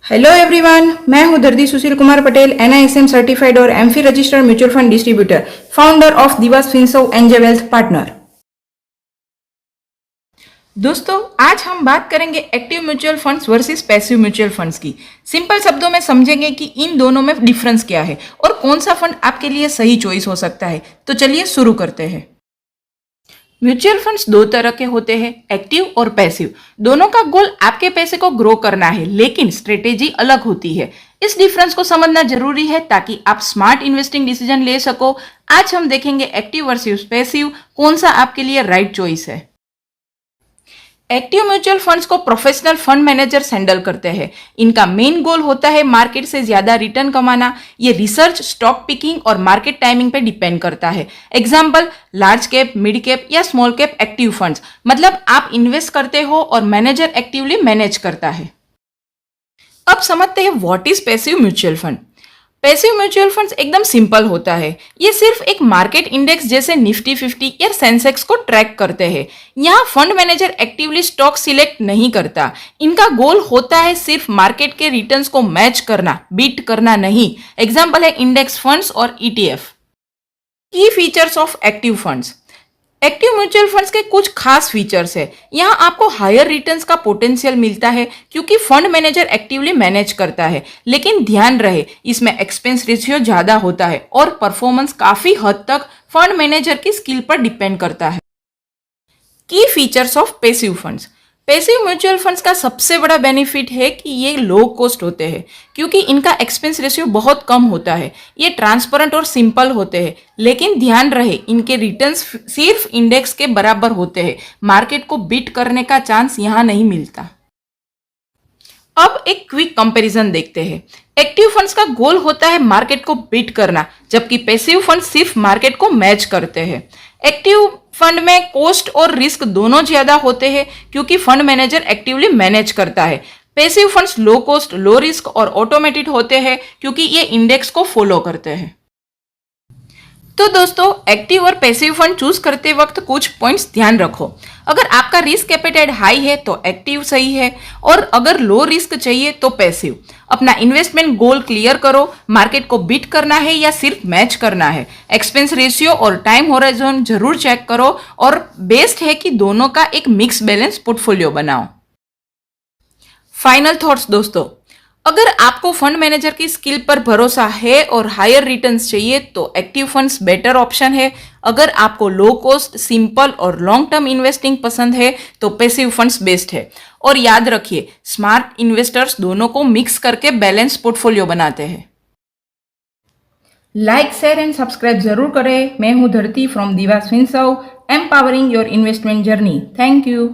Hello everyone, मैं हूं दर्दी सुशील कुमार पटेल, NISM सर्टिफाइड और AMFI registered mutual fund distributor, founder of Divas Finserv Angel Wealth partner. दोस्तों, आज हम बात करेंगे active mutual funds versus passive mutual funds की। सिंपल शब्दों में समझेंगे कि इन दोनों में डिफरेंस क्या है और कौन सा फंड आपके लिए सही चॉइस हो सकता है। तो चलिए शुरू करते हैं। म्यूचुअल फंड्स दो तरह के होते हैं, एक्टिव और पैसिव। दोनों का गोल आपके पैसे को ग्रो करना है, लेकिन स्ट्रेटेजी अलग होती है। इस डिफरेंस को समझना जरूरी है ताकि आप स्मार्ट इन्वेस्टिंग डिसीजन ले सको। आज हम देखेंगे एक्टिव वर्सेस पैसिव, कौन सा आपके लिए राइट चॉइस है। एक्टिव म्यूचुअल फंड्स को प्रोफेशनल फंड मैनेजर्स हैंडल करते हैं। इनका मेन गोल होता है मार्केट से ज्यादा रिटर्न कमाना। ये रिसर्च, स्टॉक पिकिंग और मार्केट टाइमिंग पे डिपेंड करता है। Example, large cap, mid cap या स्मॉल कैप एक्टिव फंड्स, मतलब आप इन्वेस्ट करते हो और मैनेजर एक्टिवली मैनेज करता है। अब समझते हैं what is passive mutual fund. Passive mutual funds एकदम सिंपल होता है। ये सिर्फ एक मार्केट इंडेक्स जैसे निफ्टी 50 या सेंसेक्स को ट्रैक करते हैं। यहाँ fund manager actively stock select नहीं करता। इनका गोल होता है सिर्फ मार्केट के रिटर्न्स को मैच करना, बीट करना नहीं। एग्जाम्पल है इंडेक्स फंड्स और ETF। की features of active funds. Active mutual funds के कुछ खास फीचर्स है। यहाँ आपको हायर रिटर्न्स का पोटेंशियल मिलता है क्योंकि फंड मैनेजर एक्टिवली मैनेज करता है। लेकिन ध्यान रहे, इसमें एक्सपेंस रेशियो ज्यादा होता है और परफॉर्मेंस काफी हद तक फंड मैनेजर की स्किल पर डिपेंड करता है। की features of passive funds. Passive mutual funds का सबसे बड़ा बेनिफिट है कि ये लो कॉस्ट होते हैं क्योंकि इनका एक्सपेंस रेशियो बहुत कम होता है। ये ट्रांसपेरेंट और सिंपल होते हैं, लेकिन ध्यान रहे इनके रिटर्न्स सिर्फ इंडेक्स के बराबर होते हैं। मार्केट को बीट करने का चांस यहाँ नहीं मिलता। अब एक क्विक कंपैरिजन देखते हैं। एक्टिव फंड्स का गोल होता है मार्केट को बीट करना, जबकि पैसिव फंड सिर्फ मार्केट को मैच करते हैं। एक्टिव फंड में कॉस्ट और रिस्क दोनों ज्यादा होते हैं क्योंकि फंड मैनेजर एक्टिवली मैनेज करता है। Passive funds low cost, low risk और ऑटोमेटेड होते हैं क्योंकि ये इंडेक्स को फॉलो करते हैं। तो दोस्तों, एक्टिव और पैसिव फंड चूज करते वक्त कुछ पॉइंट्स ध्यान रखो। अगर आपका रिस्क एपेटाइट हाई है तो एक्टिव सही है, और अगर लो रिस्क चाहिए तो पैसिव। अपना इन्वेस्टमेंट गोल क्लियर करो, मार्केट को बीट करना है या सिर्फ मैच करना है। एक्सपेंस रेशियो और टाइम होराइजन जरूर चेक करो, और बेस्ट है कि दोनों का एक मिक्स बैलेंस पोर्टफोलियो बनाओ। फाइनल थॉट्स दोस्तों, अगर आपको फंड मैनेजर की स्किल पर भरोसा है और हायर रिटर्न्स चाहिए तो एक्टिव फंड्स बेटर ऑप्शन है। अगर आपको लो कॉस्ट, सिंपल और लॉन्ग टर्म इन्वेस्टिंग पसंद है तो पैसिव फंड्स बेस्ट है। और याद रखिए, स्मार्ट इन्वेस्टर्स दोनों को मिक्स करके बैलेंस पोर्टफोलियो बनाते हैं। लाइक, शेयर एंड सब्सक्राइब जरूर करें। मैं हूं धरती from Dewas Finserv, empowering your investment journey. Thank you.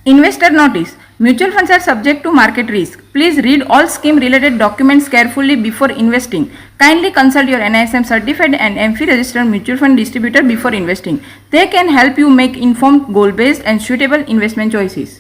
Investor notice: mutual funds are subject to market risk. Please read all scheme related documents carefully before investing. Kindly consult your NISM certified and MFI registered mutual fund distributor before investing. They can help you make informed, goal based and suitable investment choices.